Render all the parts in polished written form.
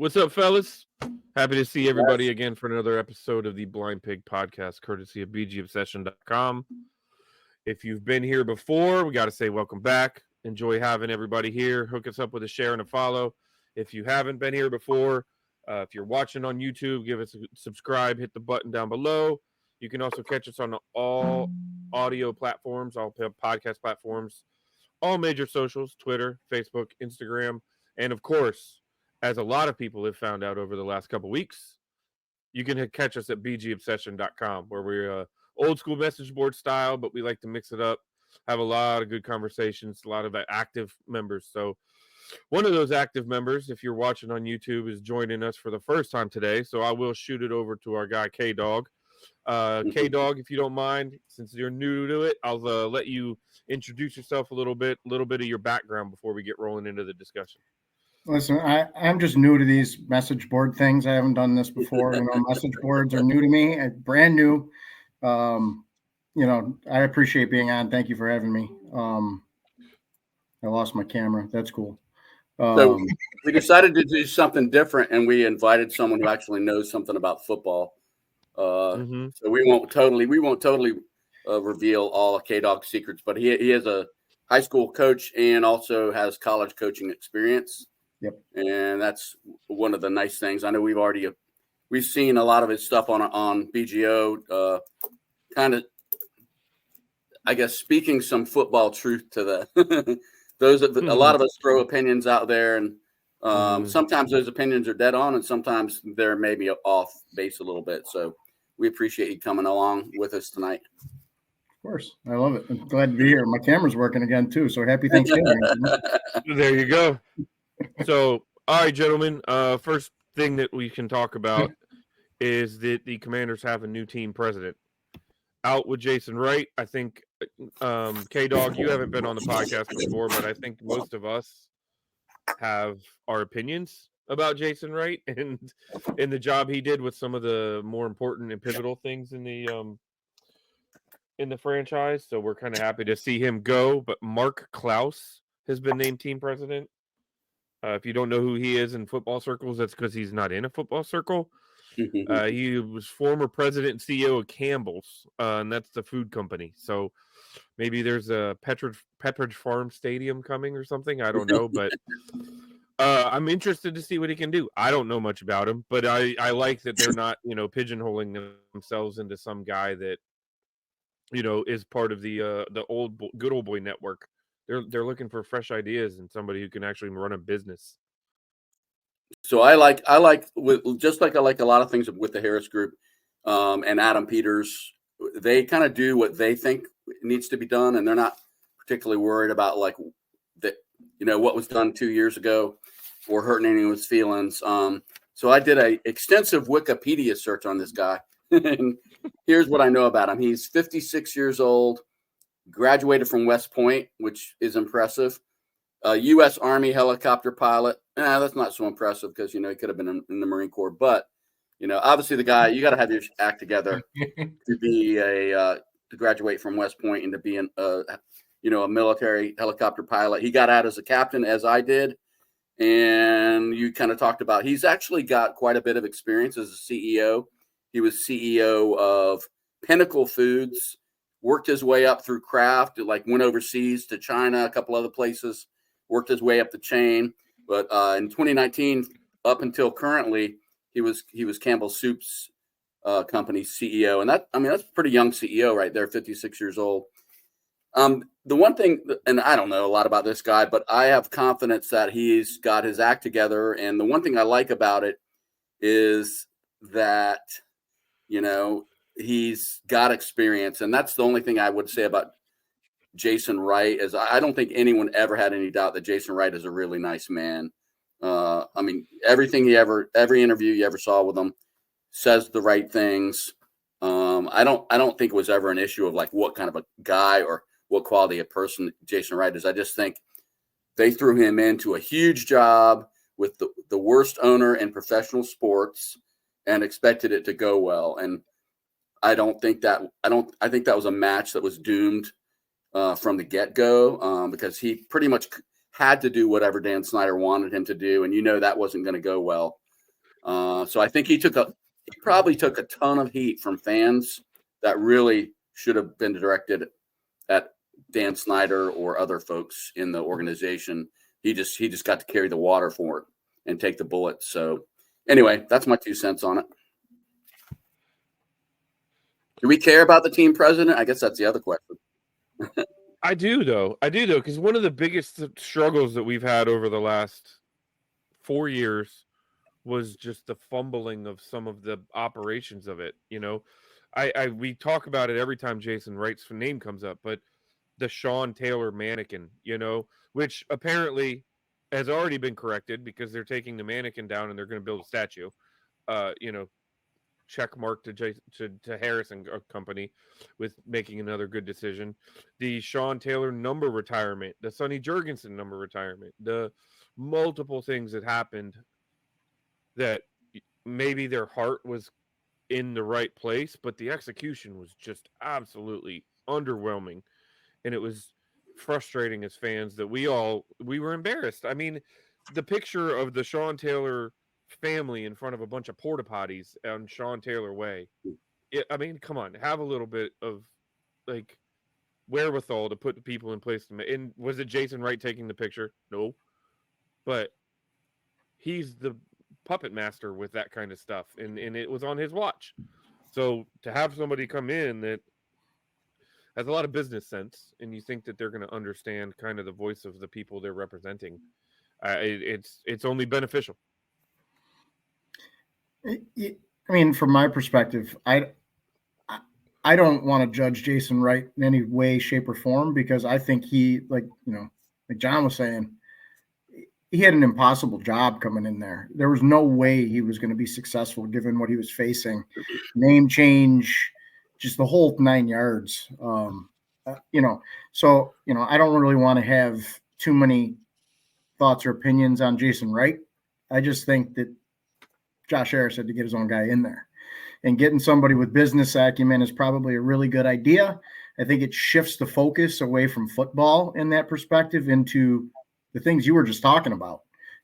What's up, fellas? Happy to see everybody again for another episode of the Blind Pig Podcast, courtesy of bgobsession.com. If you've been here before, we got to say welcome back. Enjoy having everybody here. Hook us up with a share and a follow. If you haven't been here before, if you're watching on YouTube, give us a subscribe, hit the button down below. You can also catch us on all audio platforms, all podcast platforms, all major socials, Twitter, Facebook, Instagram, and of course, as a lot of people have found out over the last couple weeks, you can catch us at bgobsession.com, where we're old school message board style, but we like to mix it up, have a lot of good conversations, a lot of active members. So one of those active members, if you're watching on YouTube, is joining us for the first time today. So I will shoot it over to our guy, K-Dog. K-Dog, if you don't mind, since you're new to it, I'll let you introduce yourself a little bit of your background before we get rolling into the discussion. Listen, I'm just new to these message board things. I haven't done this before. Message boards are new to me, brand new. I appreciate being on. Thank you for having me. I lost my camera. That's cool. So we decided to do something different, and we invited someone who actually knows something about football. So we won't totally reveal all of K-Dog's secrets, but he is a high school coach and also has college coaching experience. Yep. And that's one of the nice things. I know we've seen a lot of his stuff on BGO, kind of, I guess, speaking some football truth to the a lot of us throw opinions out there, and sometimes those opinions are dead on, and sometimes they're maybe off base a little bit. So we appreciate you coming along with us tonight. Of course. I love it. I'm glad to be here. My camera's working again too. So happy Thanksgiving. There you go. So, all right, gentlemen, first thing that we can talk about is that the Commanders have a new team president. Out with Jason Wright. I think, K-Dog, you haven't been on the podcast before, but I think most of us have our opinions about Jason Wright and the job he did with some of the more important and pivotal things in the franchise. So we're kind of happy to see him go. But Mark Clouse has been named team president. If you don't know who he is in football circles, that's because he's not in a football circle. He was former president and CEO of Campbell's, and that's the food company. So maybe there's a Pepperidge Farm Stadium coming or something. I don't know, but I'm interested to see what he can do. I don't know much about him, but I like that they're not, pigeonholing themselves into some guy that, is part of the good old boy network. They're looking for fresh ideas and somebody who can actually run a business. So I like a lot of things with the Harris Group and Adam Peters. They kind of do what they think needs to be done, and they're not particularly worried about what was done 2 years ago or hurting anyone's feelings. So I did an extensive Wikipedia search on this guy, and here's what I know about him. He's 56 years old. Graduated from West Point, which is impressive. U.S. Army helicopter pilot. That's not so impressive because, he could have been in the Marine Corps. But, obviously the guy, you got to have your act together to be to graduate from West Point and to be a military helicopter pilot. He got out as a captain, as I did. And you kind of talked about, he's actually got quite a bit of experience as a CEO. He was CEO of Pinnacle Foods. Worked his way up through Kraft, went overseas to China, a couple other places, worked his way up the chain. But in 2019, up until currently, he was Campbell Soup's company CEO. And that's a pretty young CEO right there, 56 years old. The one thing, and I don't know a lot about this guy, but I have confidence that he's got his act together. And the one thing I like about it is that, he's got experience, and that's the only thing I would say about Jason Wright is I don't think anyone ever had any doubt that Jason Wright is a really nice man. Every interview you ever saw with him says the right things. I don't think it was ever an issue of what kind of a guy or what quality of person Jason Wright is. I just think they threw him into a huge job with the worst owner in professional sports and expected it to go well. And I think that was a match that was doomed from the get-go because he pretty much had to do whatever Dan Snyder wanted him to do. And that wasn't going to go well. So I think he probably took a ton of heat from fans that really should have been directed at Dan Snyder or other folks in the organization. He just got to carry the water for it and take the bullet. So anyway, that's my 2 cents on it. Do we care about the team president? I guess that's the other question. I do though, because one of the biggest struggles that we've had over the last 4 years was just the fumbling of some of the operations of it. We talk about it every time Jason Wright's name comes up, but the Sean Taylor mannequin, which apparently has already been corrected because they're taking the mannequin down and they're going to build a statue. Check mark to Harris and company with making another good decision. The Sean Taylor number retirement, the Sonny Jurgensen number retirement, the multiple things that happened that maybe their heart was in the right place, but the execution was just absolutely underwhelming. And it was frustrating as fans that we were embarrassed. I mean, the picture of the Sean Taylor family in front of a bunch of porta potties on Sean Taylor Way. I mean, come on, have a little bit of like wherewithal to put the people in place. And was it Jason Wright taking the picture? No, but he's the puppet master with that kind of stuff, and it was on his watch. So to have somebody come in that has a lot of business sense, and you think that they're going to understand kind of the voice of the people they're representing, it's only beneficial. I mean, from my perspective, I don't want to judge Jason Wright in any way, shape, or form because I think he, like John was saying, he had an impossible job coming in there. There was no way he was going to be successful given what he was facing. Name change, just the whole 9 yards. I don't really want to have too many thoughts or opinions on Jason Wright. I just think that Josh Harris had to get his own guy in there. And getting somebody with business acumen is probably a really good idea. I think it shifts the focus away from football in that perspective into the things you were just talking about.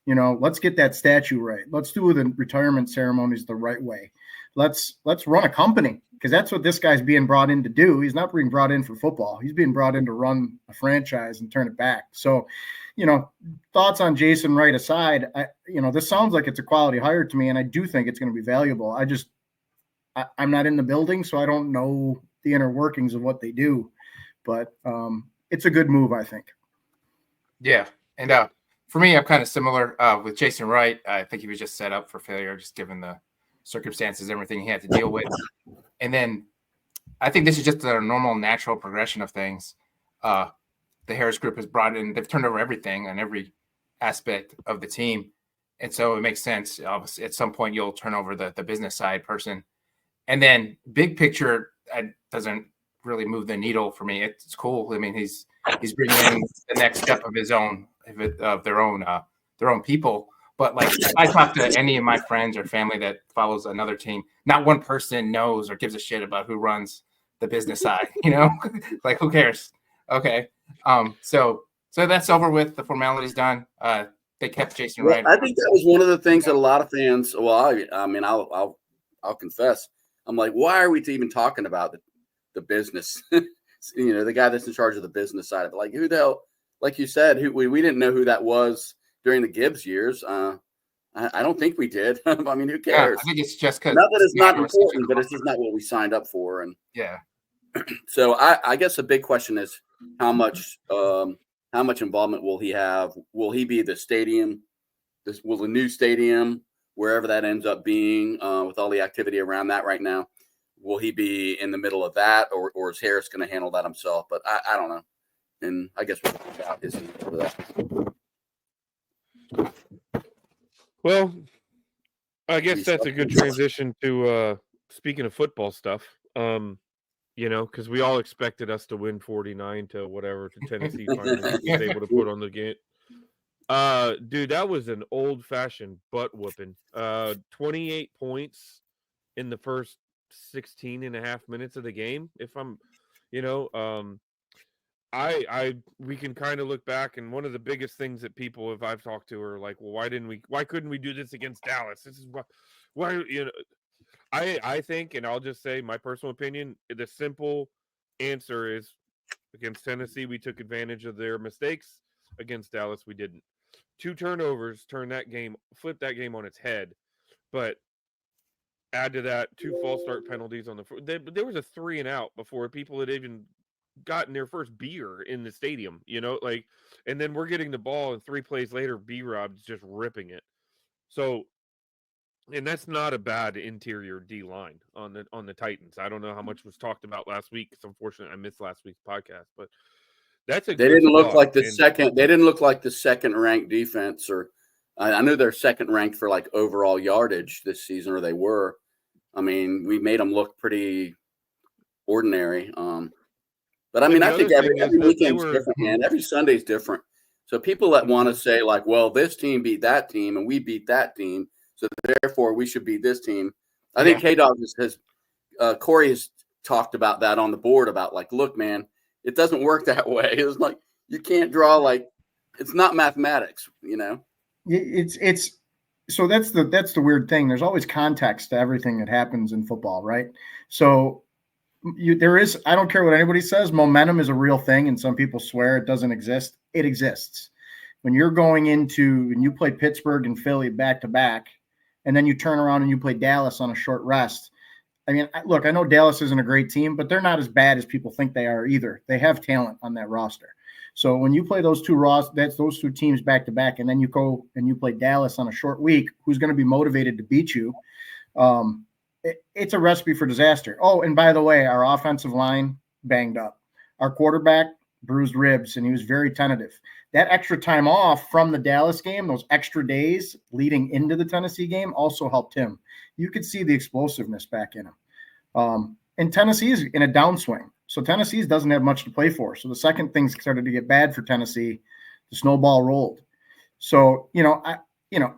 Let's get that statue right. Let's do the retirement ceremonies the right way. Let's run a company because that's what this guy's being brought in to do. He's not being brought in for football. He's being brought in to run a franchise and turn it back. So, thoughts on Jason Wright aside, this sounds like it's a quality hire to me, and I do think it's going to be valuable. I'm not in the building, so I don't know the inner workings of what they do, but it's a good move, I think. Yeah. And for me, I'm kind of similar with Jason Wright. I think he was just set up for failure, just given the circumstances, everything he had to deal with. And then I think this is just a normal, natural progression of things. The Harris Group has brought in, they've turned over everything on every aspect of the team. And so it makes sense. Obviously, at some point, you'll turn over the business side person. And then big picture doesn't really move the needle for me. It's cool. I mean, he's bringing in the next step of his own, of their own people. But like, if I talk to any of my friends or family that follows another team, not one person knows or gives a shit about who runs the business side. Like who cares? Okay. So that's over with. The formality's done. They kept Jason Wright. I think that was one of the things that a lot of fans. Well, I mean, I'll confess. I'm like, why are we even talking about the business? The guy that's in charge of the business side of it. Like, who the hell? Like you said, we didn't know who that was during the Gibbs years. I don't think we did. I mean, who cares? Yeah, I think it's just because not that it's not important, but it's just not what we signed up for. And yeah. So I guess the big question is how much involvement will he have? Will he be the stadium? Will the new stadium, wherever that ends up being, with all the activity around that right now, will he be in the middle of that, or is Harris going to handle that himself? But I don't know. And I guess we'll find out is he for that. Well, I guess that's a good transition to speaking of football stuff. Because we all expected us to win 49 to whatever to Tennessee finally was able to put on the game. Dude, that was an old-fashioned butt whooping. 28 points in the first 16 and a half minutes of the game. If I'm, we can kind of look back, and one of the biggest things that people I've talked to are like, well, why couldn't we do this against Dallas? This is why I think, and I'll just say my personal opinion, the simple answer is against Tennessee we took advantage of their mistakes. Against Dallas we didn't. 2 turnovers flipped that game on its head. But add to that 2 false start penalties on there was a 3 and out before people had even gotten their first beer in the stadium, and then we're getting the ball and 3 plays later, B-Rob's just ripping it. So, and that's not a bad interior D line on the Titans. I don't know how much was talked about last week because unfortunately I missed last week's podcast, but that's a They good didn't look spot. like the second. They didn't look like the second ranked defense, or I knew they're second ranked for like overall yardage this season, or they were. I mean, we made them look pretty ordinary. But I mean, I think every weekend's different, man. Every Sunday's different. So people that want to say like, well, this team beat that team and we beat that team, so therefore we should beat this team. I think K-Dog has Kory has talked about that on the board about like, look, man, it doesn't work that way. It's like you can't draw like it's not mathematics, It's so that's the weird thing. There's always context to everything that happens in football, right? So I don't care what anybody says, momentum is a real thing, and some people swear it doesn't exist. It exists. When you're going and you play Pittsburgh and Philly back to back, and then you turn around and you play Dallas on a short rest. I mean, look, I know Dallas isn't a great team, but they're not as bad as people think they are either. They have talent on that roster. So when you play those two teams back to back, and then you go and you play Dallas on a short week, who's going to be motivated to beat you? It's a recipe for disaster. Oh, and by the way, our offensive line banged up. Our quarterback bruised ribs, and he was very tentative. That extra time off from the Dallas game, those extra days leading into the Tennessee game, also helped him. You could see the explosiveness back in him. And Tennessee is in a downswing. So Tennessee doesn't have much to play for. So the second things started to get bad for Tennessee, the snowball rolled. So,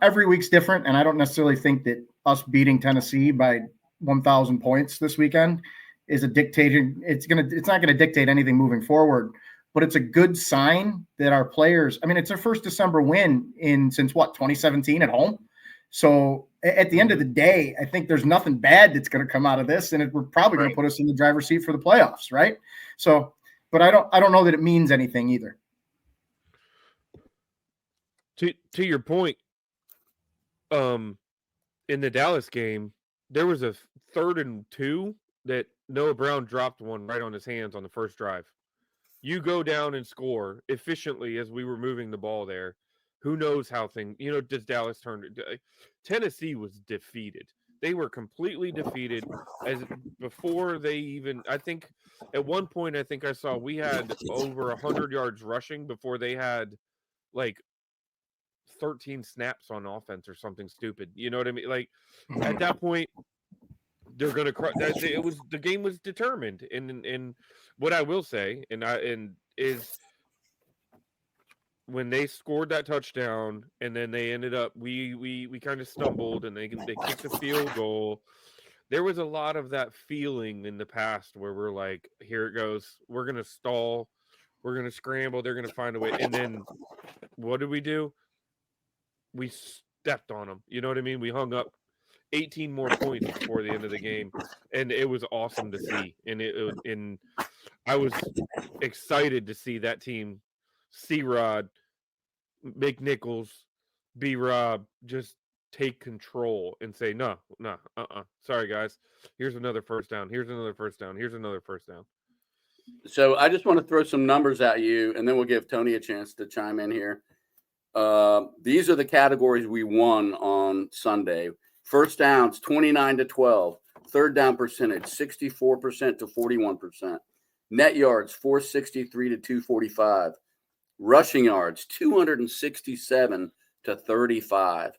every week's different, and I don't necessarily think that us beating Tennessee by 1,000 points this weekend is it's not going to dictate anything moving forward, but it's a good sign that our players, I mean, it's their first December win since 2017 at home. So at the end of the day, I think there's nothing bad that's going to come out of this, and we're probably going to put us in the driver's seat for the playoffs, right? So, but I don't know that it means anything either. To your point, in the Dallas game, there was a 3rd and 2 that Noah Brown dropped one right on his hands on the first drive. You go down and score efficiently as we were moving the ball there. Who knows how does Dallas turn? Tennessee was defeated. They were completely defeated as before they even, I think at one point, I saw we had over 100 yards rushing before they had like 13 snaps on offense or something stupid. You know what I mean? Like at that point, they're going to the game was determined. And what I will say, is when they scored that touchdown and then they ended up, we kind of stumbled and they kicked a field goal. There was a lot of that feeling in the past where we're like, here it goes. We're going to stall. We're going to scramble. They're going to find a way. And then what did we do? We stepped on them. You know what I mean? We hung up 18 more points before the end of the game, and it was awesome to see. And I was excited to see that team, C-Rod, McNichols, B-Rob, just take control and say, no, sorry guys. Here's another first down. Here's another first down. Here's another first down. So I just want to throw some numbers at you, and then we'll give Tony a chance to chime in here. These are the categories we won on Sunday. First downs, 29-12. Third down percentage, 64% to 41%. Net yards, 463 to 245. Rushing yards, 267 to 35.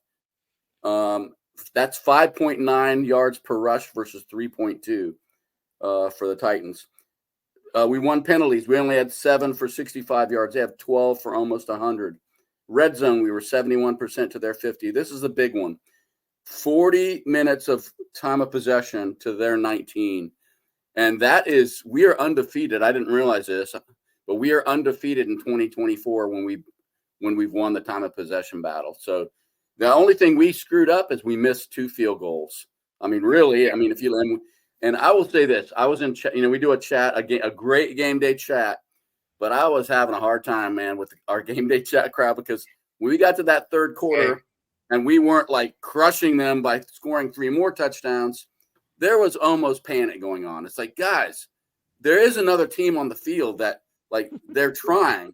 That's 5.9 yards per rush versus 3.2 for the Titans. We won penalties. We only had 7 for 65 yards. They have 12 for almost 100. Red zone, we were 71% to their 50. This is the big one. 40 minutes of time of possession to their 19. And we are undefeated. I didn't realize this, but but we are undefeated in 2024 when we've won the time of possession battle. So the only thing we screwed up is we missed 2 field goals. I mean, really, I mean, and I will say this, I was in chat, we do a great game day chat, but I was having a hard time, man, with our game day chat crowd, because when we got to that third quarter and we weren't like crushing them by scoring 3 more touchdowns, there was almost panic going on. It's like, guys, there is another team on the field that, like, they're trying.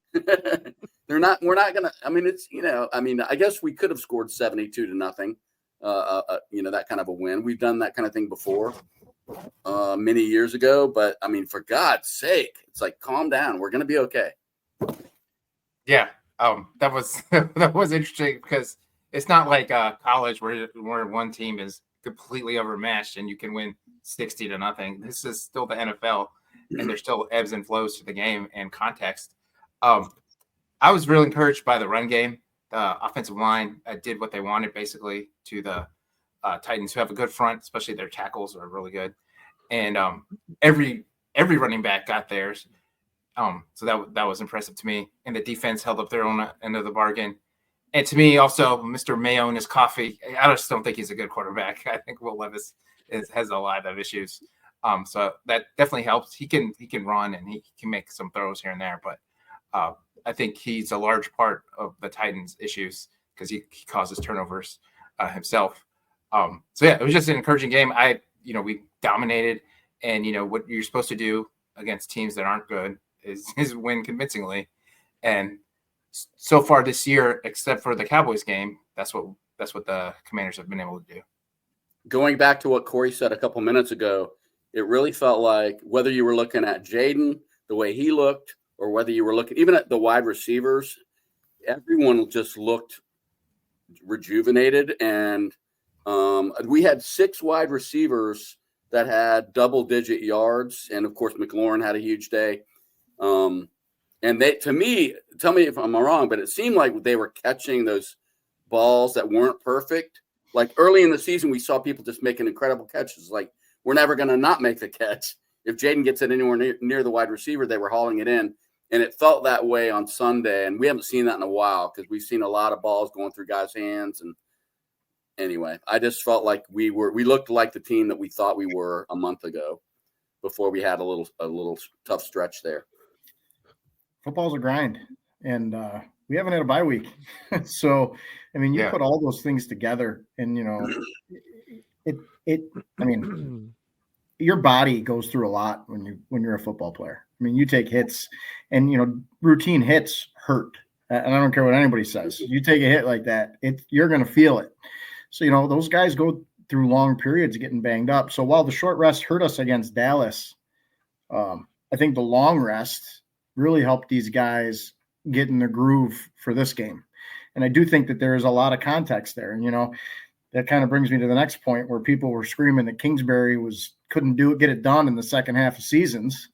We're not going to, I mean, I guess we could have scored 72-0, that kind of a win. We've done that kind of thing before many years ago, but I mean, for God's sake, it's like, calm down. We're going to be okay. Yeah. That was interesting, because it's not like college where one team is completely overmatched and you can win 60-0. This is still the NFL, and there's still ebbs and flows to the game and context. I was really encouraged by the run game. The offensive line did what they wanted, basically, to the Titans, who have a good front, especially their tackles are really good. And every running back got theirs. So that was impressive to me. And the defense held up their own end of the bargain. And to me, also, Mr. Mayo and his coffee, I just don't think he's a good quarterback. I think Will Levis has a lot of issues. So that definitely helps. He can run and he can make some throws here and there, but I think he's a large part of the Titans' issues, because he causes turnovers himself. So yeah, it was just an encouraging game. We dominated, and what you're supposed to do against teams that aren't good is win convincingly. And so far this year, except for the Cowboys game, that's what the Commanders have been able to do. Going back to what Kory said a couple minutes ago, it really felt like, whether you were looking at Jaden, the way he looked, or whether you were looking even at the wide receivers, everyone just looked rejuvenated. And we had 6 wide receivers that had double-digit yards, and of course McLaurin had a huge day. And they, to me, tell me if I'm wrong, but it seemed like they were catching those balls that weren't perfect. Like early in the season, we saw people just making incredible catches. Like, we're never going to not make the catch. If Jaden gets it anywhere near the wide receiver, they were hauling it in. And it felt that way on Sunday. And we haven't seen that in a while, because we've seen a lot of balls going through guys' hands. And anyway, I just felt like we looked like the team that we thought we were a month ago, before we had a little tough stretch there. Football's a grind, and we haven't had a bye week. So, I mean, you put all those things together, and I mean, your body goes through a lot when you're a football player. I mean, you take hits, and routine hits hurt. And I don't care what anybody says. You take a hit like that, you're going to feel it. So, those guys go through long periods of getting banged up. So while the short rest hurt us against Dallas, I think the long rest really helped these guys get in the groove for this game. And I do think that there is a lot of context there. And, that kind of brings me to the next point, where people were screaming that Kingsbury couldn't get it done in the second half of seasons.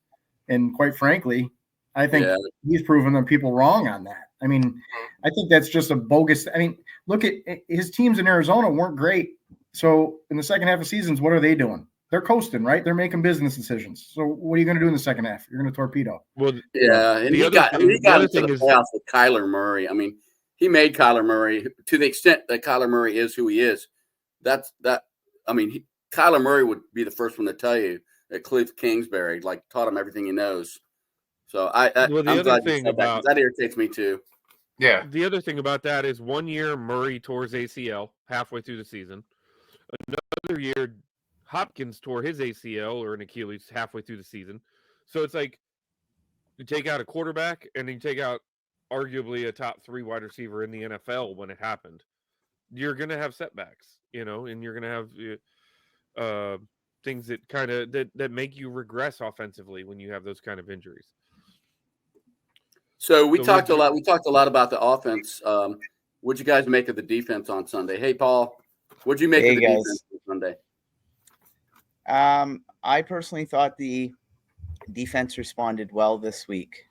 And quite frankly, I think he's proven them people wrong on that. I mean, I think that's just a bogus. I mean, look at his teams in Arizona weren't great. So in the second half of seasons, what are they doing? They're coasting, right? They're making business decisions. So what are you going to do in the second half? You're going to torpedo. Well, yeah, and he got into the playoffs with Kyler Murray. I mean, he made Kyler Murray, to the extent that Kyler Murray is who he is. Kyler Murray would be the first one to tell you that Cliff Kingsbury taught him everything he knows. So I'm glad you said that. That irritates me too. Yeah. The other thing about that is, 1 year Murray tore his ACL halfway through the season. Another year Hopkins tore his ACL or an Achilles halfway through the season. So it's like, you take out a quarterback and you take out arguably a top 3 wide receiver in the NFL when it happened. You're going to have setbacks, and you're going to have things that kind of that make you regress offensively when you have those kind of injuries. So we talked a lot about the offense. What'd you guys make of the defense on Sunday? Hey, Paul, what'd you make of the defense on Sunday? I personally thought the defense responded well this week.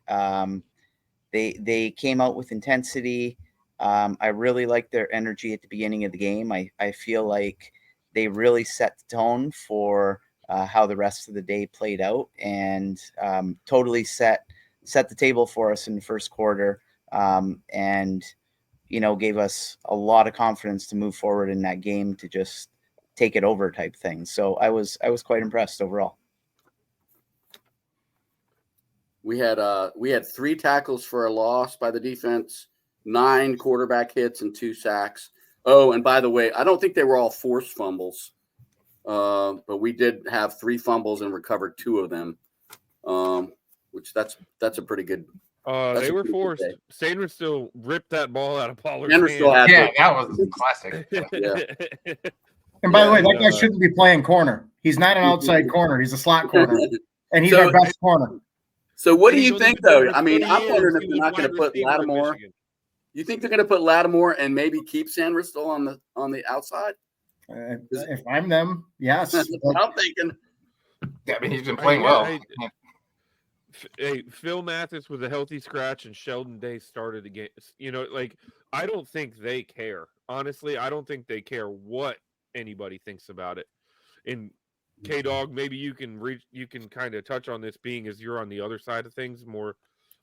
They came out with intensity. I really liked their energy at the beginning of the game. I feel like they really set the tone for how the rest of the day played out, and totally set set the table for us in the first quarter, and gave us a lot of confidence to move forward in that game to just take it over type thing. So I was quite impressed overall. We had 3 tackles for a loss by the defense, 9 quarterback hits, and 2 sacks. Oh, and by the way, I don't think they were all forced fumbles, but we did have 3 fumbles and recovered 2 of them, which that's a pretty good. They were forced. Sanders still ripped that ball out of Pollard's Sanders still had Yeah, that was classic. Yeah. And by the way, that guy shouldn't be playing corner. He's not an outside corner. He's a slot corner, and he's our best corner. So what do you think, though? I mean, I'm wondering if He they're was not going to wide put receiver in Lattimore. Michigan. You think they're going to put Lattimore and maybe keep Sanders still on the outside? If I'm them, yes. That's what I'm thinking. Yeah, I mean, he's been playing well. Hey, Phil Mathis was a healthy scratch, and Sheldon Day started the game. I don't think they care. Honestly, I don't think they care what anybody thinks about it. And K-Dog, maybe you can kind of touch on this, being as you're on the other side of things, more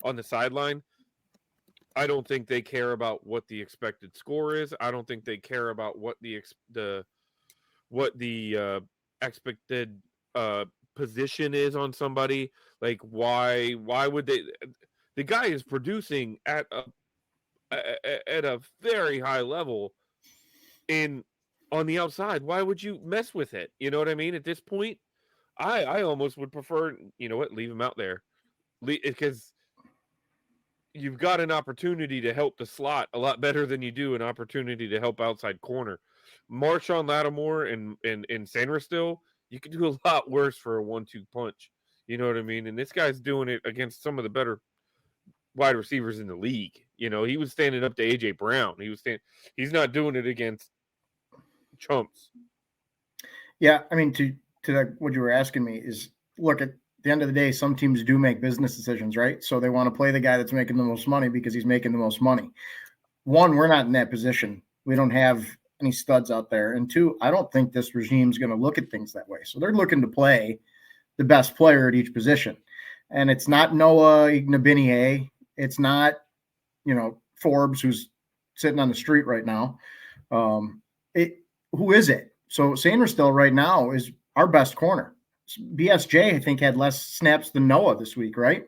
on the sideline. I don't think they care about what the expected score is. I don't think they care about what the expected position is on somebody. Like, why would they? The guy is producing at a very high level on the outside. Why would you mess with it? You know what I mean? At this point, I almost would prefer, leave him out there, because you've got an opportunity to help the slot a lot better than you do an opportunity to help outside corner. Marshawn Lattimore and Sanders still, you could do a lot worse for a 1-2 punch. You know what I mean? And this guy's doing it against some of the better wide receivers in the league. He was standing up to AJ Brown. He's not doing it against chumps. Yeah, I mean, to what you were asking me is, look, at the end of the day, some teams do make business decisions, right? So they want to play the guy that's making the most money because he's making the most money. One, we're not in that position. We don't have any studs out there. And 2, I don't think this regime's going to look at things that way. So they're looking to play the best player at each position. And it's not Noah Igbinoghene. It's not, Forbes, who's sitting on the street right now. Who is it? So Sanders still right now is our best corner. BSJ, I think, had less snaps than Noah this week, right?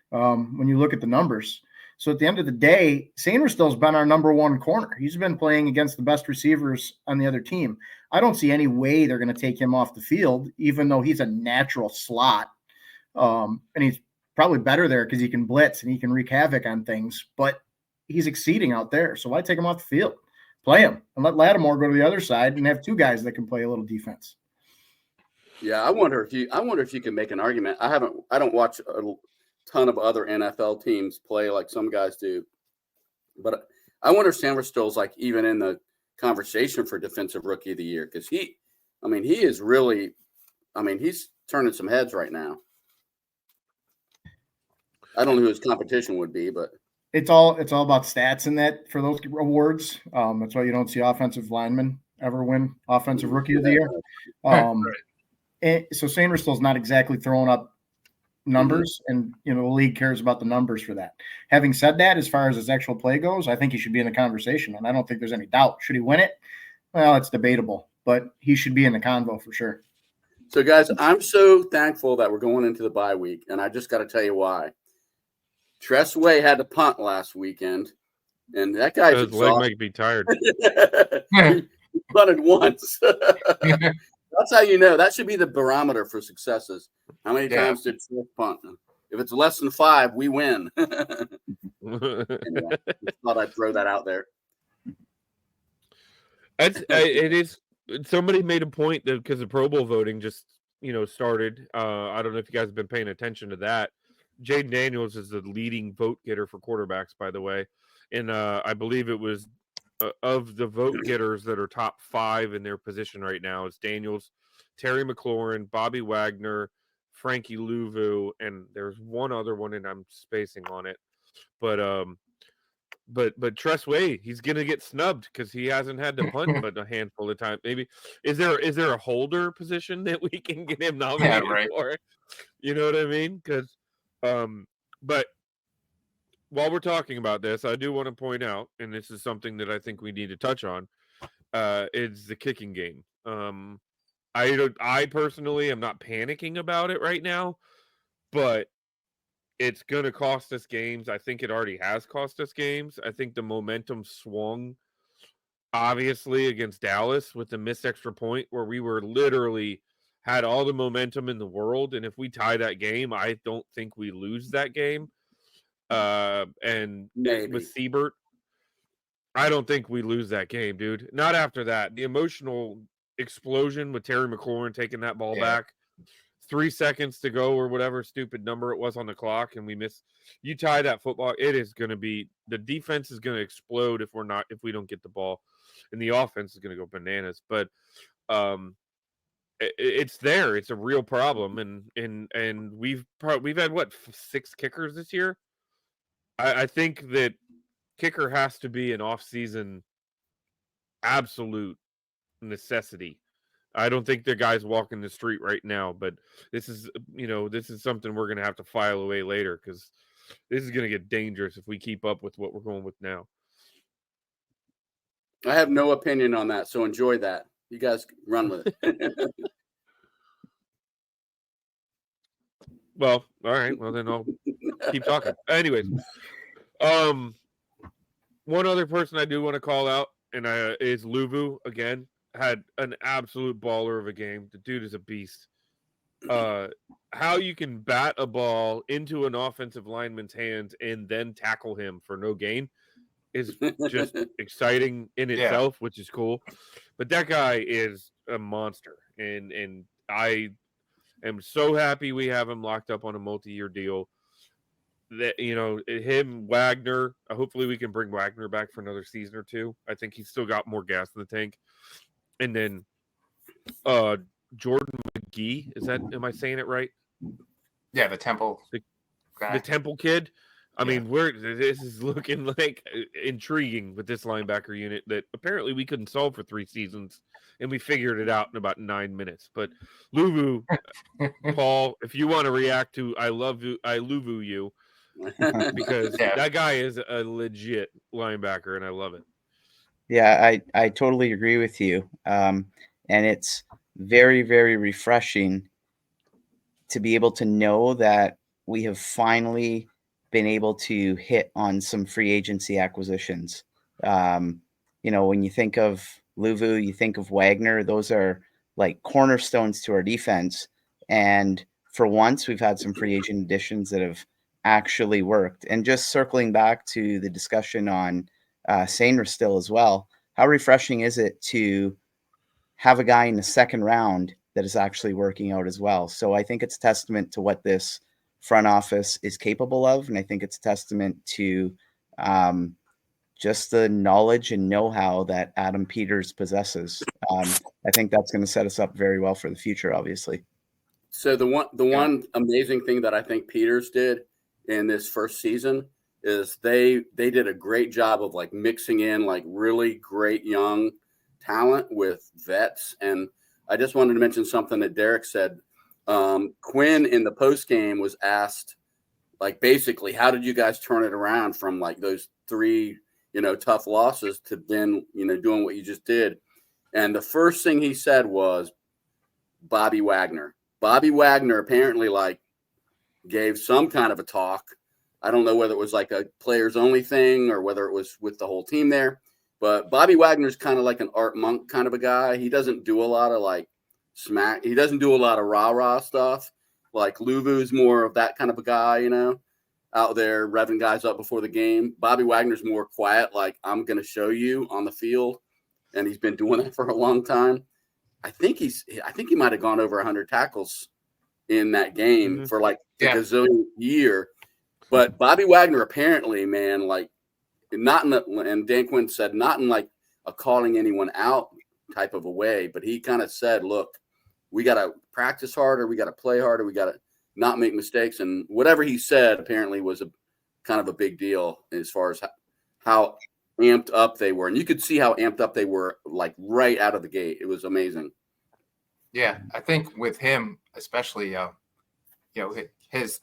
When you look at the numbers. So at the end of the day, Sanders still's been our number 1 corner. He's been playing against the best receivers on the other team. I don't see any way they're going to take him off the field, even though he's a natural slot. And he's probably better there because he can blitz and he can wreak havoc on things. But he's exceeding out there. So why take him off the field? Play him and let Lattimore go to the other side and have 2 guys that can play a little defense. Yeah, I wonder if you can make an argument. I don't watch a ton of other NFL teams play like some guys do, but I wonder if Sanders Still's like even in the conversation for Defensive Rookie of the Year, because he is really, he's turning some heads right now. I don't know who his competition would be, but it's all about stats in that for those awards. That's why you don't see offensive linemen ever win Offensive Rookie of the Year. And so Sanders Still's not exactly throwing up numbers, and the league cares about the numbers for that. Having said that, as far as his actual play goes, I think he should be in the conversation, and I don't think there's any doubt. Should he win it? Well, it's debatable, but he should be in the convo for sure. So, guys, I'm so thankful that we're going into the bye week, and I just got to tell you why. Tress Way had to punt last weekend, and that guy's his leg might be tired. He punted once. That's how you know. That should be the barometer for successes. How many times did Tress punt? If it's less than 5, we win. Anyway, just thought I'd throw that out there. It is. Somebody made a point that because the Pro Bowl voting just started. I don't know if you guys have been paying attention to that. Jaden Daniels is the leading vote getter for quarterbacks, by the way, and I believe it was of the vote getters that are top 5 in their position right now. It's Daniels, Terry McLaurin, Bobby Wagner, Frankie Louvu, and there's one other one, and I'm spacing on it. But Tress Way, he's gonna get snubbed because he hasn't had to punt but a handful of times. Maybe is there a holder position that we can get him nominated for? You know what I mean? Because but while we're talking about this, I do want to point out, and this is something that I think we need to touch on, is the kicking game. I personally am not panicking about it right now, but it's going to cost us games. I think it already has cost us games. I think the momentum swung, obviously, against Dallas with the missed extra point where we were literally had all the momentum in the world. And if we tie that game, I don't think we lose that game. And Maybe. with Siebert, I don't think we lose that game, dude. Not after that. The emotional explosion with Terry McLaurin taking that ball back. 3 seconds to go or whatever stupid number it was on the clock, and we miss. You tie that football, it is going to be the defense is going to explode if we don't get the ball, and the offense is going to go bananas. But it's there. It's a real problem, and we've had what 6 kickers this year. I think that kicker has to be an off-season absolute necessity. I don't think the guy's walking the street right now, but this is something we're going to have to file away later because this is going to get dangerous if we keep up with what we're going with now. I have no opinion on that, so enjoy that. You guys run with it. Well, all right. Well, then I'll keep talking. Anyways, one other person I do want to call out, and is Luvu again. Had an absolute baller of a game. The dude is a beast. How you can bat a ball into an offensive lineman's hands and then tackle him for no gain is just exciting in itself, which is cool. But that guy is a monster, and I am so happy we have him locked up on a multi-year deal. That him, Wagner. Hopefully, we can bring Wagner back for another season or two. I think he's still got more gas in the tank. And then Jordan McGee, am I saying it right? Yeah, the Temple. The Temple kid. I mean, this is looking like intriguing with this linebacker unit that apparently we couldn't solve for 3 seasons, and we figured it out in about 9 minutes. But Luvu, Paul, if you want to react to I Luvu you, because that guy is a legit linebacker, and I love it. Yeah, I totally agree with you. And it's very, very refreshing to be able to know that we have finally been able to hit on some free agency acquisitions. When you think of Luvu, you think of Wagner, those are like cornerstones to our defense. And for once, we've had some free agent additions that have actually worked. And just circling back to the discussion on Sainer still as well. How refreshing is it to have a guy in the second round that is actually working out as well? So I think it's testament to what this front office is capable of. And I think it's testament to just the knowledge and know-how that Adam Peters possesses. I think that's going to set us up very well for the future, obviously. So the one amazing thing that I think Peters did in this first season is they did a great job of like mixing in like really great young talent with vets. And I just wanted to mention something that Derek said. Quinn in the post game was asked, like, basically, how did you guys turn it around from like those 3, tough losses to then, doing what you just did? And the first thing he said was Bobby Wagner. Bobby Wagner apparently like gave some kind of a talk. I don't know whether it was like a players only thing or whether it was with the whole team there, but Bobby Wagner's kind of like an Art Monk kind of a guy. He doesn't do a lot of like smack. He doesn't do a lot of rah-rah stuff. Like Luvu's more of that kind of a guy, out there revving guys up before the game. Bobby Wagner's more quiet. Like, I'm going to show you on the field. And he's been doing that for a long time. I think he might've gone over 100 tackles in that game for like a gazillion year. But Bobby Wagner apparently, man, like and Dan Quinn said, not in like a calling anyone out type of a way, but he kind of said, look, we got to practice harder. We got to play harder. We got to not make mistakes. And whatever he said apparently was a kind of a big deal as far as how amped up they were. And you could see how amped up they were like right out of the gate. It was amazing. Yeah. I think with him, especially, his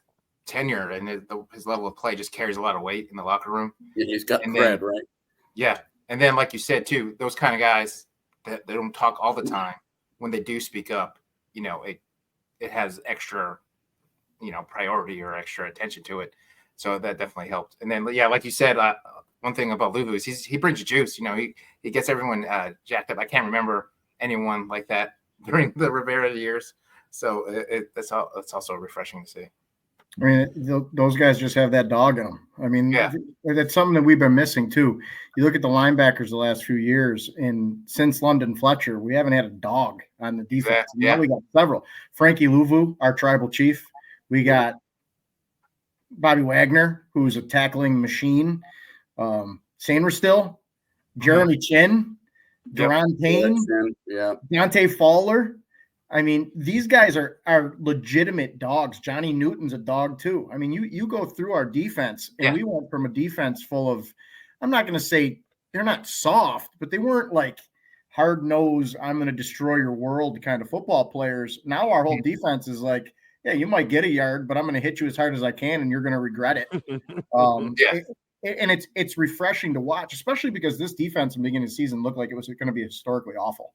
tenure and his level of play just carries a lot of weight in the locker room. Yeah, he's got And cred, then- right? Yeah. And then, like you said, too, those kind of guys that they don't talk all the time, when they do speak up, it has extra, priority or extra attention to it. So that definitely helped. And then, yeah, like you said, one thing about Luvu is he brings juice. He gets everyone jacked up. I can't remember anyone like that during the Rivera years. So that's also refreshing to see. I mean, those guys just have that dog in them. I mean, Yeah. That's something that we've been missing too. You look at the linebackers the last few years, and since London Fletcher, we haven't had a dog on the defense. Yeah. Now we got several. Frankie Luvu, our tribal chief. We got Bobby Wagner, who's a tackling machine. Sainer still, Jeremy Chin, Deron Payne, Yeah. Deontay Fowler. I mean, these guys are legitimate dogs. Johnny Newton's a dog too. I mean, you go through our defense, and we went from a defense full of, I'm not going to say they're not soft, but they weren't like hard nosed, I'm going to destroy your world kind of football players. Now our whole defense is like, yeah, you might get a yard, but I'm going to hit you as hard as I can, and you're going to regret it. And it's refreshing to watch, especially because this defense in the beginning of the season looked like it was going to be historically awful.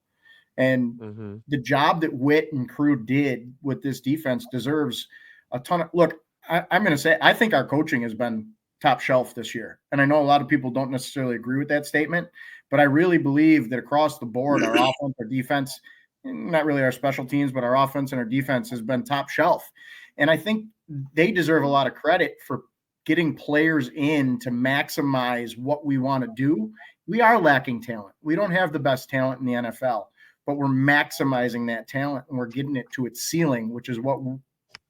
And the job that Witt and crew did with this defense deserves a ton of look. I'm going to say, I think our coaching has been top shelf this year. And I know a lot of people don't necessarily agree with that statement, but I really believe that across the board, our offense, our defense, not really our special teams, but our offense and our defense has been top shelf. And I think they deserve a lot of credit for getting players in to maximize what we want to do. We are lacking talent. We don't have the best talent in the NFL, but we're maximizing that talent and we're getting it to its ceiling, which is what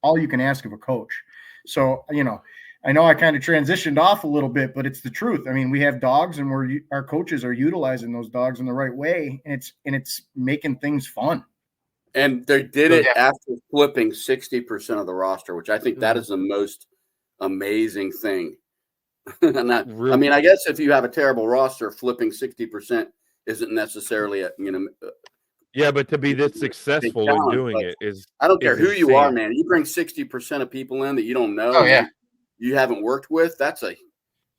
all you can ask of a coach. So, I know I kind of transitioned off a little bit, but it's the truth. I mean, we have dogs, and our coaches are utilizing those dogs in the right way, and it's making things fun. And they did it after flipping 60% of the roster, which I think that is the most amazing thing. And I mean, I guess if you have a terrible roster, flipping 60% isn't necessarily yeah, but to be this successful in doing it is, I don't care who insane. you are, man. You bring 60% of people in that you don't know. Oh, yeah. You haven't worked with.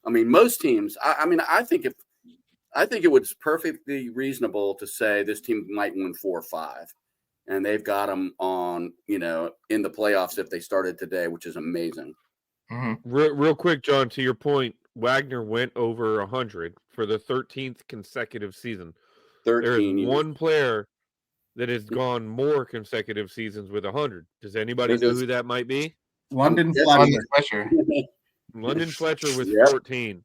Most teams. I think it was perfectly reasonable to say this team might win 4 or 5, and they've got them on, in the playoffs if they started today, which is amazing. Mm-hmm. Real quick, John, to your point, Wagner went over 100 for the 13th consecutive season. 13. There is one player that has gone more consecutive seasons with 100. Does anybody know who that might be? London Fletcher. London Fletcher was 14.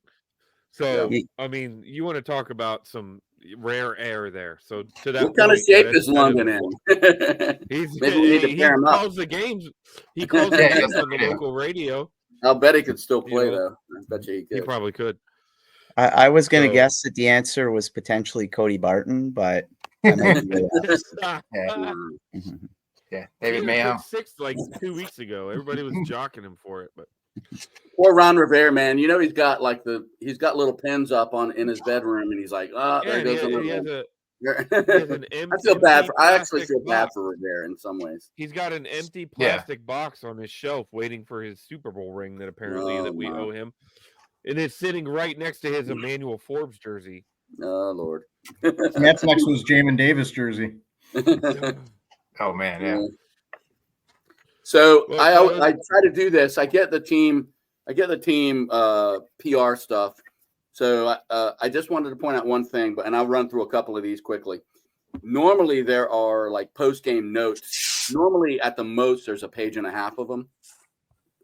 So, I mean, you want to talk about some rare air there. So, to that what kind of shape is London in? Maybe we need to pair him up. Calls the games. He calls the games on the local radio. I'll bet he could still play, though. I bet you he could. He probably could. I was going to guess that the answer was potentially Cody Barton, but I might be Yeah, David Mayo. 6 like 2 weeks ago. Everybody was jocking him for it, but poor Ron Rivera, man. He's got little pins up in his bedroom, and he's like, there goes another one. I actually feel bad for Rivera in some ways. He's got an empty plastic box on his shelf waiting for his Super Bowl ring that apparently we owe him. And it's sitting right next to his Emmanuel Forbes jersey. Oh, Lord. And that's next to his Jamin Davis jersey. Oh, man, yeah. So I try to do this. I get the team PR stuff. So I just wanted to point out one thing, and I'll run through a couple of these quickly. Normally there are like post-game notes. Normally at the most there's a page and a half of them.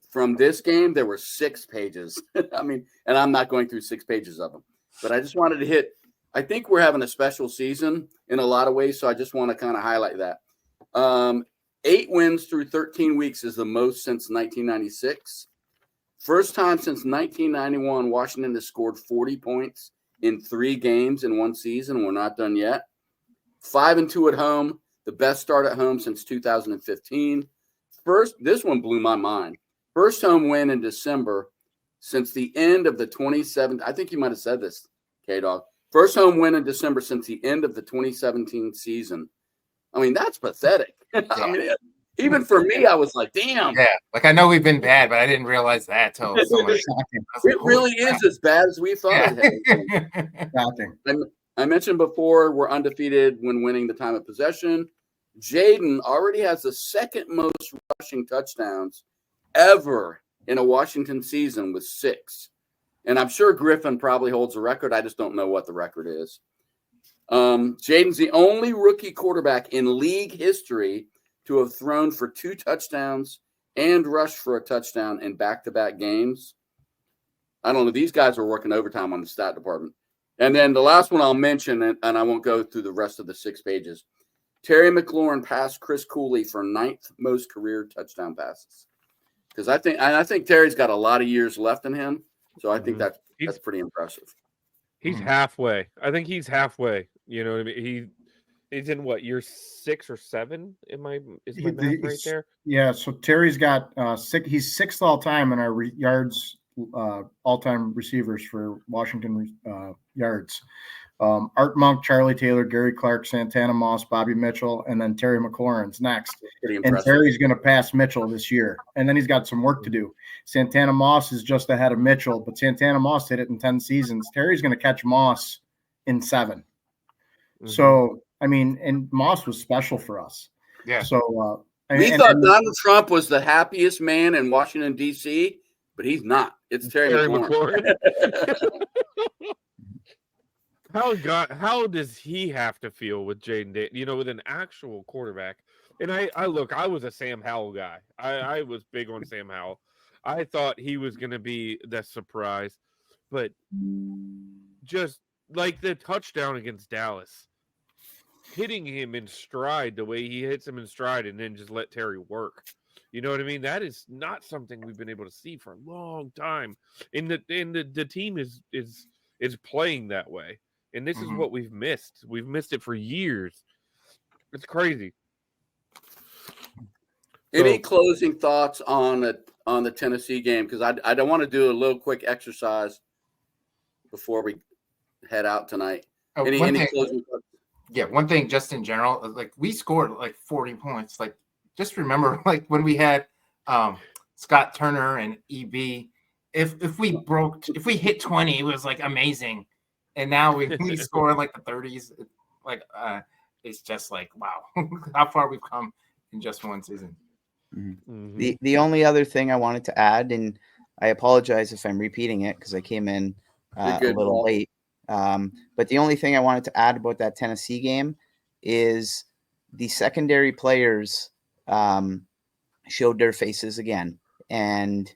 From this game there were 6 pages. And I'm not going through 6 pages of them, but I just wanted to hit. I think we're having a special season in a lot of ways, so I just want to kind of highlight that. 8 wins through 13 weeks is the most since 1996. First time since 1991, Washington has scored 40 points in 3 games in one season. We're not done yet. 5-2 at home, the best start at home since 2015. This one blew my mind. First home win in December since the end of the 2017. I think you might have said this, K-Dog. First home win in December since the end of the 2017 season. That's pathetic. Even for me, I was like, damn. Yeah, like I know we've been bad, but I didn't realize that till someone. It really is as bad as we thought it had been. Shocking. I mentioned before we're undefeated when winning the time of possession. Jaden already has the second most rushing touchdowns ever in a Washington season with 6. And I'm sure Griffin probably holds the record. I just don't know what the record is. Jaden's the only rookie quarterback in league history to have thrown for 2 touchdowns and rushed for a touchdown in back-to-back games. I don't know. These guys are working overtime on the stat department. And then the last one I'll mention, and I won't go through the rest of the 6 pages. Terry McLaurin passed Chris Cooley for 9th most career touchdown passes. Because I think Terry's got a lot of years left in him. So I think that's pretty impressive. He's halfway. I think he's halfway. You know what I mean? He's in what, year 6 or 7? Is my math right there? Yeah. So Terry's got 6. He's 6th all time in our yards, all time receivers for Washington yards. Art Monk, Charlie Taylor, Gary Clark, Santana Moss, Bobby Mitchell, and then Terry McLaurin's next. And Terry's going to pass Mitchell this year. And then he's got some work to do. Santana Moss is just ahead of Mitchell, but Santana Moss did it in 10 seasons. Terry's going to catch Moss in 7. Mm-hmm. So, I mean, and Moss was special for us. Yeah. So we thought Donald Trump was the happiest man in Washington, D.C., but he's not. It's Terry McLaurin. How does he have to feel with Jaden Daniels, you know, with an actual quarterback? And I was a Sam Howell guy. I was big on Sam Howell. I thought he was going to be the surprise, but just like the touchdown against Dallas, hitting him in stride the way he hits him in stride and then just let Terry work. You know what I mean? That is not something we've been able to see for a long time. And the team is playing that way. And this is what we've missed. We've missed it for years. It's crazy. Any closing thoughts on the Tennessee game? Because I don't want to do a little quick exercise before we head out tonight. Any closing thoughts? Yeah, one thing just in general, like we scored like 40 points. Like just remember, like when we had Scott Turner and EB, if we hit 20, it was like amazing. And now we score in like the 30s. Like it's just like, wow, how far we've come in just one season. Mm-hmm. The only other thing I wanted to add, and I apologize if I'm repeating it because I came in a little late. But the only thing I wanted to add about that Tennessee game is the secondary players showed their faces again and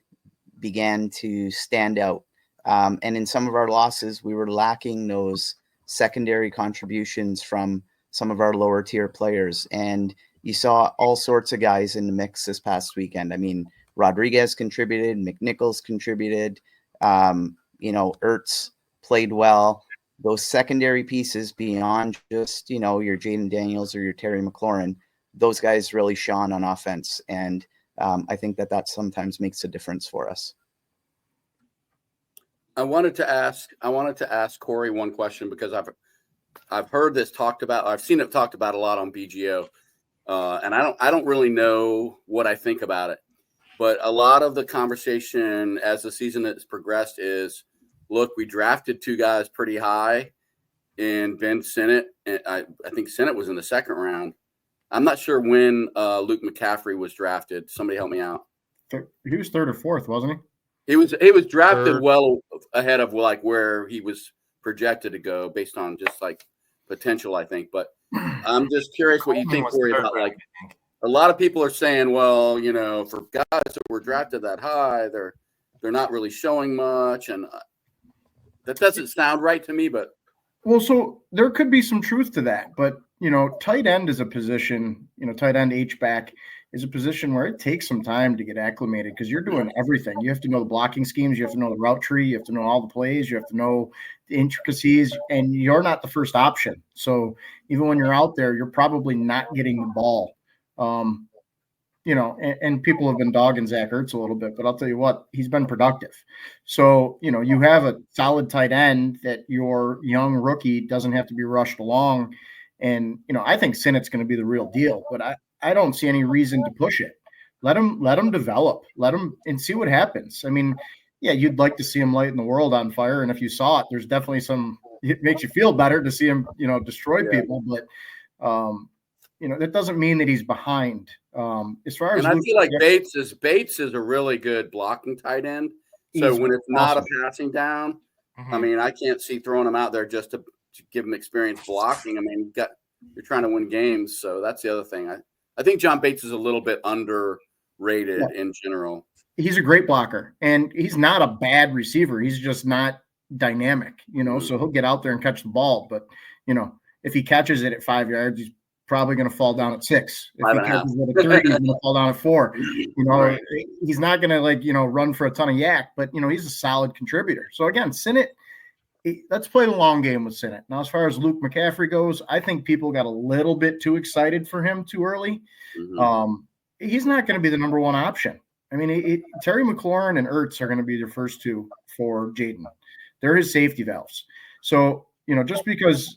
began to stand out. And in some of our losses, we were lacking those secondary contributions from some of our lower tier players. And you saw all sorts of guys in the mix this past weekend. I mean, Rodriguez contributed, McNichols contributed, Ertz played well. Those secondary pieces beyond just, your Jaden Daniels or your Terry McLaurin, those guys really shone on offense. And I think that sometimes makes a difference for us. I wanted to ask Kory one question because I've heard this talked about. I've seen it talked about a lot on BGO, and I don't really know what I think about it. But a lot of the conversation as the season has progressed is, look, we drafted 2 guys pretty high, and Ben Sinnott. And I think Sinnott was in the 2nd round. I'm not sure when Luke McCaffrey was drafted. Somebody help me out. He was 3rd or 4th, wasn't he? He was drafted well ahead of like where he was projected to go based on just like potential, I think. But I'm just curious what you think, Kory, about like a lot of people are saying, well, for guys that were drafted that high, they're not really showing much, and that doesn't sound right to me. But so there could be some truth to that. But tight end is a position. Tight end H-back is a position where it takes some time to get acclimated because you're doing everything. You have to know the blocking schemes. You have to know the route tree. You have to know all the plays. You have to know the intricacies, and you're not the first option. So even when you're out there, you're probably not getting the ball. And people have been dogging Zach Ertz a little bit, but I'll tell you what, he's been productive. So, you have a solid tight end that your young rookie doesn't have to be rushed along. And, I think Sinnott's going to be the real deal, but I don't see any reason to push it. Let him develop. Let him and see what happens. I mean, yeah, you'd like to see him lighting the world on fire, and if you saw it, there's definitely some. It makes you feel better to see him, destroy people. But that doesn't mean that he's behind. As far as And I Luke, feel like Bates is a really good blocking tight end. So when it's not a passing down, I mean, I can't see throwing him out there just to give him experience blocking. I mean, you're trying to win games, so that's the other thing. I think John Bates is a little bit underrated in general. He's a great blocker, and he's not a bad receiver. He's just not dynamic, so he'll get out there and catch the ball. But, if he catches it at 5 yards, he's probably going to fall down at 6. If he catches it at 3, he's going to fall down at 4. Right. He's not going to run for a ton of yak, but, he's a solid contributor. So again, Sinnott, let's play the long game with Sinnott. Now, as far as Luke McCaffrey goes, I think people got a little bit too excited for him too early. He's not going to be the number one option. I mean, Terry McLaurin and Ertz are going to be the first two for Jaden. They're his safety valves. So, just because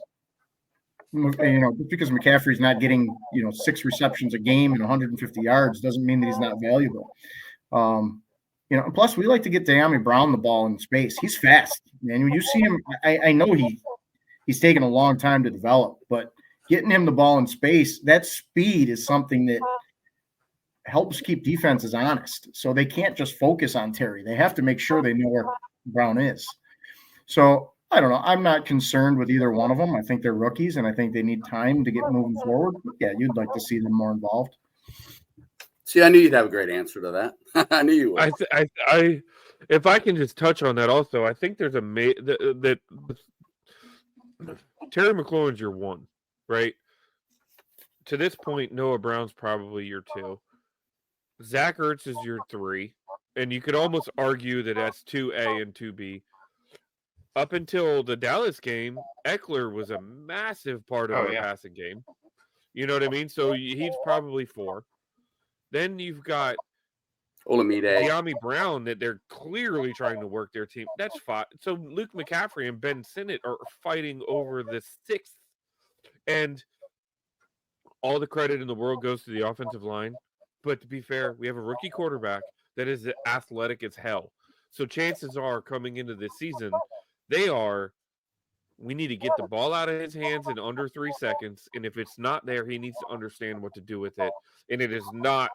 McCaffrey's not getting, 6 receptions a game and 150 yards doesn't mean that he's not valuable. And plus we like to get De'Ami Brown the ball in space. He's fast, man. When you see him, I know he's taken a long time to develop, but getting him the ball in space, that speed is something that helps keep defenses honest. So they can't just focus on Terry. They have to make sure they know where Brown is. So I don't know. I'm not concerned with either one of them. I think they're rookies, and I think they need time to get moving forward. But yeah, you'd like to see them more involved. See, I knew you'd have a great answer to that. I knew you would. I if I can just touch on that also, I think there's that Terry McLaurin's your 1, right? To this point, Noah Brown's probably your 2. Zach Ertz is your 3, and you could almost argue that that's 2A and 2B. Up until the Dallas game, Eckler was a massive part of our passing game. You know what I mean? So he's probably 4. Then you've got De'Ami Brown that they're clearly trying to work their team. That's 5. So Luke McCaffrey and Ben Sinnott are fighting over the 6th. And all the credit in the world goes to the offensive line. But to be fair, we have a rookie quarterback that is athletic as hell. So chances are coming into this season, we need to get the ball out of his hands in under 3 seconds. And if it's not there, he needs to understand what to do with it. And it is not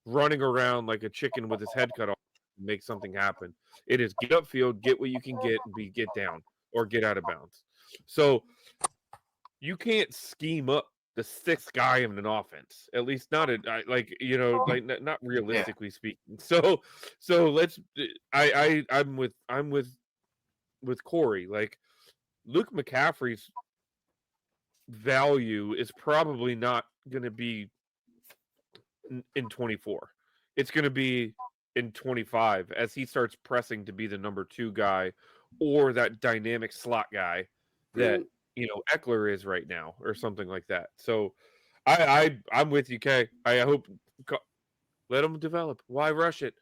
running around like a chicken with his head cut off to make something happen. It is get upfield, get what you can get, and get down or get out of bounds. So you can't scheme up the 6th guy in an offense, at least not not realistically speaking. So let's. I'm with Kory. Like Luke McCaffrey's value is probably not going to be in 24. It's going to be in 25 as he starts pressing to be the number 2 guy or that dynamic slot guy that Eckler is right now or something like that. So I'm with you, Kay. I hope let him develop. Why rush it?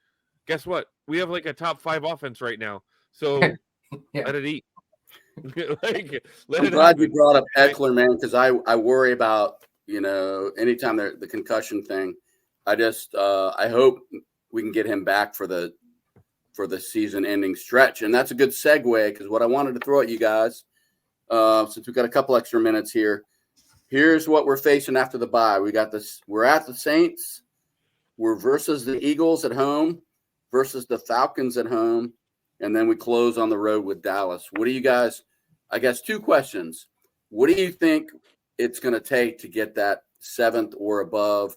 Guess what? We have like a top 5 offense right now. So let it eat. I'm glad you brought up Eckler, man, because I worry about, anytime the concussion thing. I hope we can get him back for the season-ending stretch, and that's a good segue because what I wanted to throw at you guys, since we've got a couple extra minutes here, here's what we're facing after the bye. We're at the Saints, we're versus the Eagles at home, versus the Falcons at home, and then we close on the road with Dallas. What do you guys? I guess 2 questions. What do you think it's going to take to get that 7th or above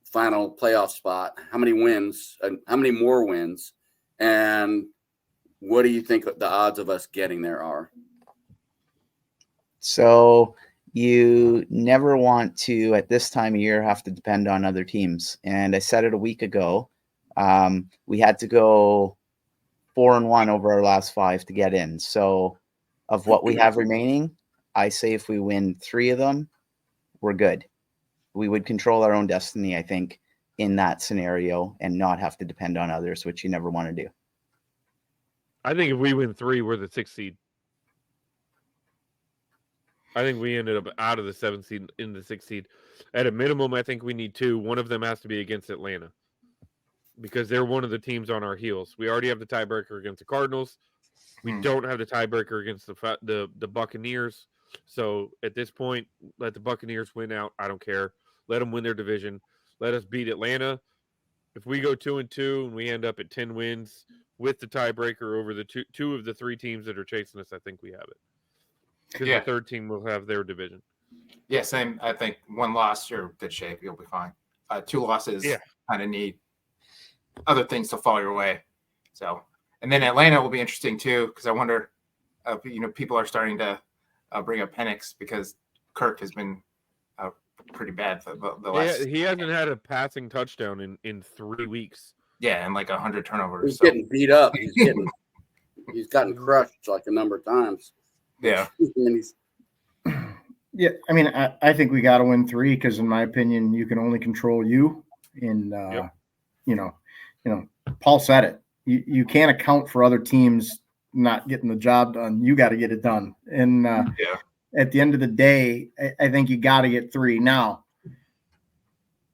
final playoff spot? How many wins and how many more wins? And what do you think the odds of us getting there are? So you never want to, at this time of year, have to depend on other teams. And I said it a week ago. We had to go 4-1 over our last 5 to get in. So of what we have remaining, I say if we win 3 of them, we're good. We would control our own destiny, I think, in that scenario and not have to depend on others, which you never want to do. I think if we win 3, we're the 6th seed. I think we ended up out of the 7th seed in the 6th seed. At a minimum, I think we need 2. One of them has to be against Atlanta because they're one of the teams on our heels. We already have the tiebreaker against the Cardinals. We don't have the tiebreaker against the Buccaneers. So at this point, let the Buccaneers win out. I don't care. Let them win their division. Let us beat Atlanta. If we go 2-2 and we end up at 10 wins with the tiebreaker over the two of the 3 teams that are chasing us, I think we have it. Because the third team will have their division. Yeah, same. I think 1 loss, you're in good shape. You'll be fine. 2 losses, kind of need other things to fall your way. So, and then Atlanta will be interesting too, because I wonder, people are starting to bring up Penix because Kirk has been pretty bad for the last. He hasn't had a passing touchdown in 3 weeks. Yeah, and like 100 turnovers. He's getting beat up. He's gotten crushed like a number of times. Yeah. Yeah, I mean, I think we got to win 3 because, in my opinion, you can only control you. And Paul said it. You can't account for other teams not getting the job done. You got to get it done. And at the end of the day, I think you got to get 3. Now,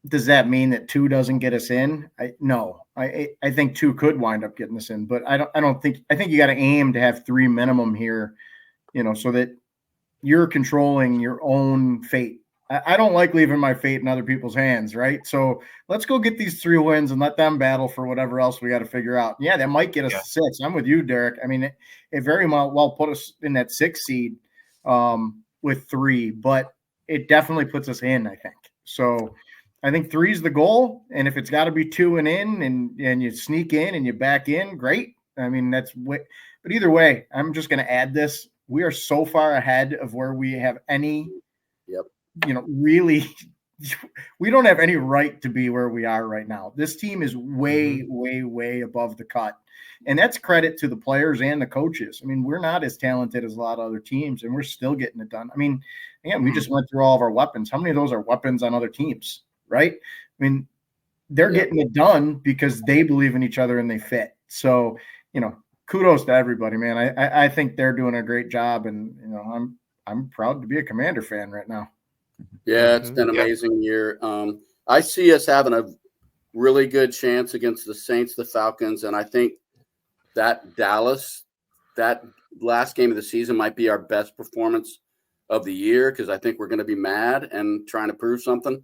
does that mean that 2 doesn't get us in? No. I think 2 could wind up getting us in, but I don't think. I think you got to aim to have 3 minimum here, so that you're controlling your own fate. I don't like leaving my fate in other people's hands, right? So let's go get these 3 wins and let them battle for whatever else we got to figure out. Yeah, that might get us to 6. I'm with you, Derek. I mean, it very well put us in that 6 seed with 3, but it definitely puts us in, I think. So I think 3 is the goal, and if it's got to be 2 and in, and you sneak in and you back in, great. I mean, but either way, I'm just going to add this. We are so far ahead of where we have any, really, we don't have any right to be where we are right now. This team is way, way, way above the cut. And that's credit to the players and the coaches. I mean, we're not as talented as a lot of other teams, and we're still getting it done. I mean, again, we just went through all of our weapons. How many of those are weapons on other teams, right? I mean, they're getting it done because they believe in each other and they fit. So, kudos to everybody, man. I think they're doing a great job, and I'm proud to be a Commander fan right now. Yeah, it's been an amazing year. I see us having a really good chance against the Saints, the Falcons, and I think that Dallas, that last game of the season might be our best performance of the year because I think we're going to be mad and trying to prove something.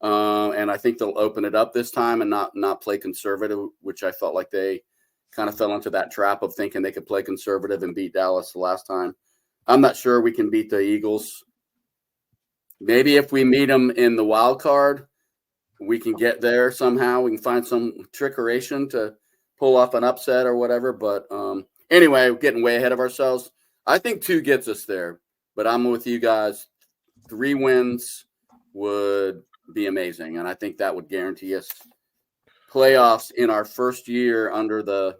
And I think they'll open it up this time and not play conservative, which I felt like they kind of fell into that trap of thinking they could play conservative and beat Dallas the last time. I'm not sure we can beat the Eagles. Maybe if we meet them in the wild card, we can get there somehow. We can find some trickeration to pull off an upset or whatever. But anyway, we're getting way ahead of ourselves. I think 2 gets us there, but I'm with you guys. 3 wins would be amazing, and I think that would guarantee us playoffs in our first year under the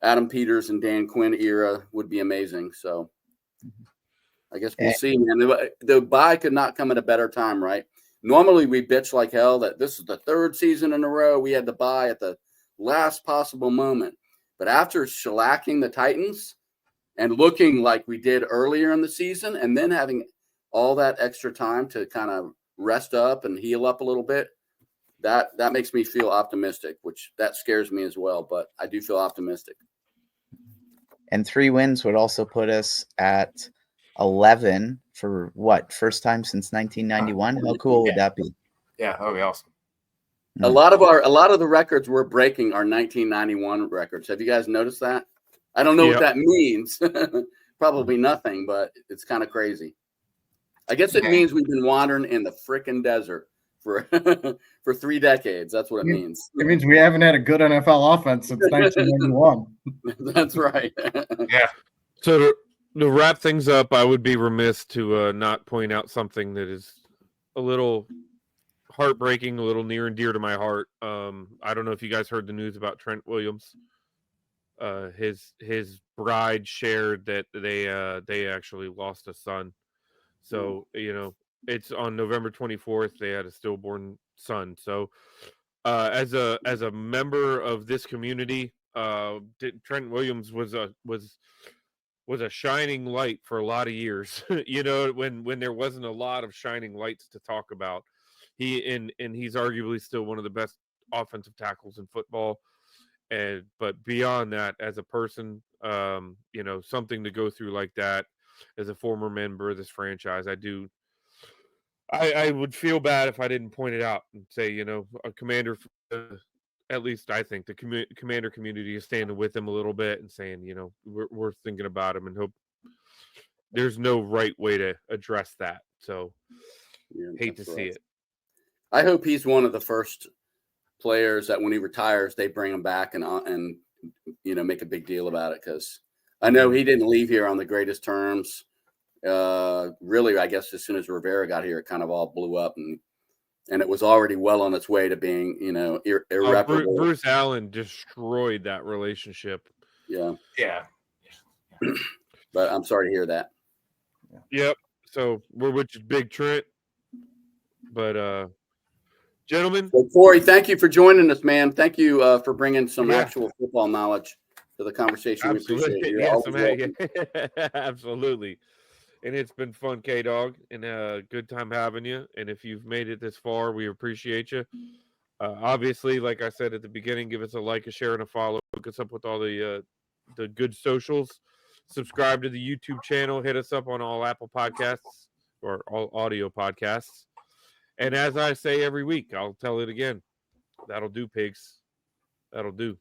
Adam Peters and Dan Quinn era would be amazing. So I guess we'll see, man. The bye could not come at a better time, right? Normally we bitch like hell that this is the 3rd season in a row we had the bye at the last possible moment. But after shellacking the Titans and looking like we did earlier in the season and then having all that extra time to kind of rest up and heal up a little bit, that makes me feel optimistic, which that scares me as well, but I do feel optimistic. And 3 wins would also put us at 11 for what? First time since 1991. How cool would that be? Yeah, that would be awesome. A lot of the records we're breaking are 1991 records. Have you guys noticed that? I don't know what that means. Probably nothing, but it's kind of crazy. I guess it means we've been wandering in the frickin' desert for 3 decades. That's what it means. It means we haven't had a good NFL offense since 1991. That's right. Yeah. So to wrap things up, I would be remiss to not point out something that is a little heartbreaking, a little near and dear to my heart. I don't know if you guys heard the news about Trent Williams. His bride shared that they actually lost a son. So, it's on November 24th. They had a stillborn son. So, as a member of this community, Trent Williams was was a shining light for a lot of years. You know, when there wasn't a lot of shining lights to talk about. And he's arguably still one of the best offensive tackles in football. But beyond that, as a person, you know, something to go through like that as a former member of this franchise, I would feel bad if I didn't point it out and say, you know, a commander, at least I think the commander community is standing with him a little bit and saying, you know, we're thinking about him and hope there's no right way to address that. So hate to see it. I hope he's one of the first players that when he retires, they bring him back and you know, make a big deal about it, because I know he didn't leave here on the greatest terms. Really, I guess as soon as Rivera got here, it kind of all blew up, and it was already well on its way to being, you know, irreparable. Bruce Allen destroyed that relationship. Yeah. Yeah. But I'm sorry to hear that. Yep. So we're with Big Trent. But gentlemen, so Kory, thank you for joining us, man. Thank you for bringing some actual football knowledge to the conversation. Absolutely. We appreciate it. Yes, absolutely. And it's been fun, K-Dog, and a good time having you. And if you've made it this far, we appreciate you. Obviously, like I said at the beginning, give us a like, a share, and a follow. Hook us up with all the good socials. Subscribe to the YouTube channel. Hit us up on all Apple Podcasts or all audio podcasts. And as I say every week, I'll tell it again. That'll do, pigs. That'll do.